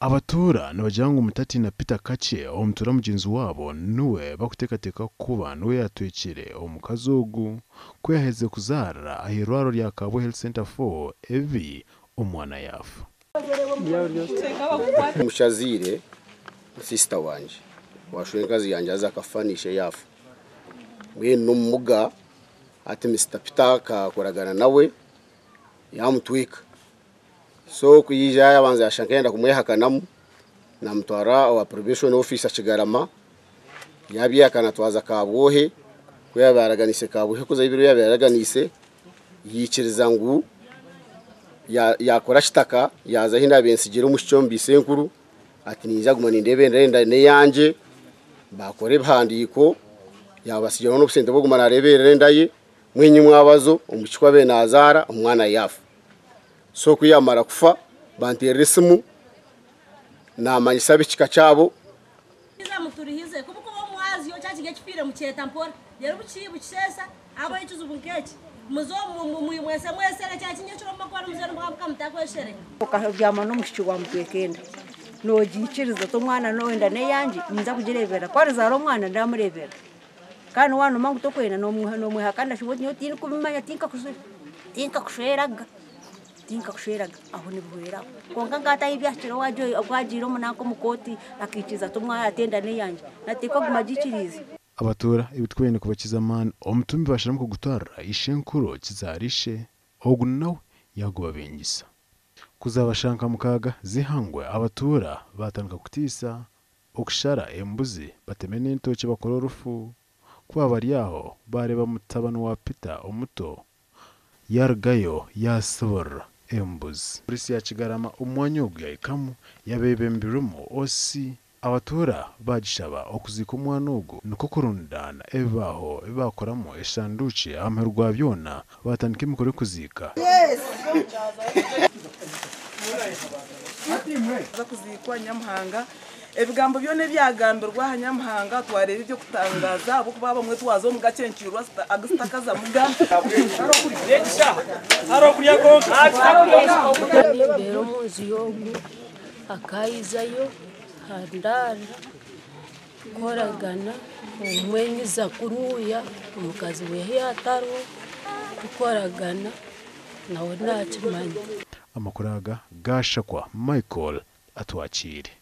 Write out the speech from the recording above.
abatura nabajyango umutati na Peter Kache omutura mugenzi wabo nuwe bakutekateka kuba nuwe yatwekere omukazogu ko yaheze kuzara ahirwaro rya Kabo Health Center for evi umwana yafu Mushazire sister wanje washoye kazi yanje azakafanisha yafu we numuga ati Mr. Peter kakoragana nawe yamutwika so kuyija yabanza yashakenda kumwehakanamu na mutwara wa probation officer Kigarama yabyakana twaza Kabohe ko yabaraganise Kabohe kuza ibiro yabaraganise yikiriza ngu yakora shitaka yaza hinda bensigero mushombi senkuru ati niza gumana ndebe ndenda ne yanje bakore bhandiko yabasigero no busente bwo gumana rebere ndaye mwenyi mwabazo umuchikwa be nazara umwana yafu so kuyamara kufa banteresimu na manyisabe kikacabo iza muturihize kubuko mwazi yo cyakige kipire mu cyetampora yero bucibu kisesa abo yicuza ubunkeje muzo mwese cyakinye cyo makora muzero mwabwa mutakweshere ukabyama no mushikwa mutwekenda no gikiriza to mwana no wenda ne yanje nza kugirebera kwari zaro mwana ndamurebera kandi wano mangu tokwena no muhakanda shiboti yo tini kubimanya tinka kusheraga aho ni buhera konga ngata ibyashiro wajo agwajiro munako mukoti akikiza tumwa atenda ne yanje natiko gumagikiriza abatura ibitwene kubakiza man omutumbi bashira mu gutwara ishenkuro kizarishe ogunawe yaguba bengisa kuzabashanka mukaga zihangwe abatura batanka kutisa okushara embuzi batemene intoki bakora urufu kwa bari yaho bareba mutabano wa Peter omuto yargayo yasabora embuzi polisi ya Kigarama umwanyobwa ikamu yabebembirumo osi abatura bagishaba okuzika umwana ugo nuko kurundana ebaho bakoramo eshanduci amerwa byona batandika imikoro kuzika kuzikwa Nyamuhanga ebigambo byone byagambirwa Hanyamuhanga twarebe ibyo kutangaza abo kuba bamwe twazo mu gacencirwa agustakaza muga haro kuriya konka bero muzi yogu akayizayo handara koragana umwenyi zakuruya umukazi wehe yataro koragana nawe nakimanye amakuraga gashakwa Michael atwakire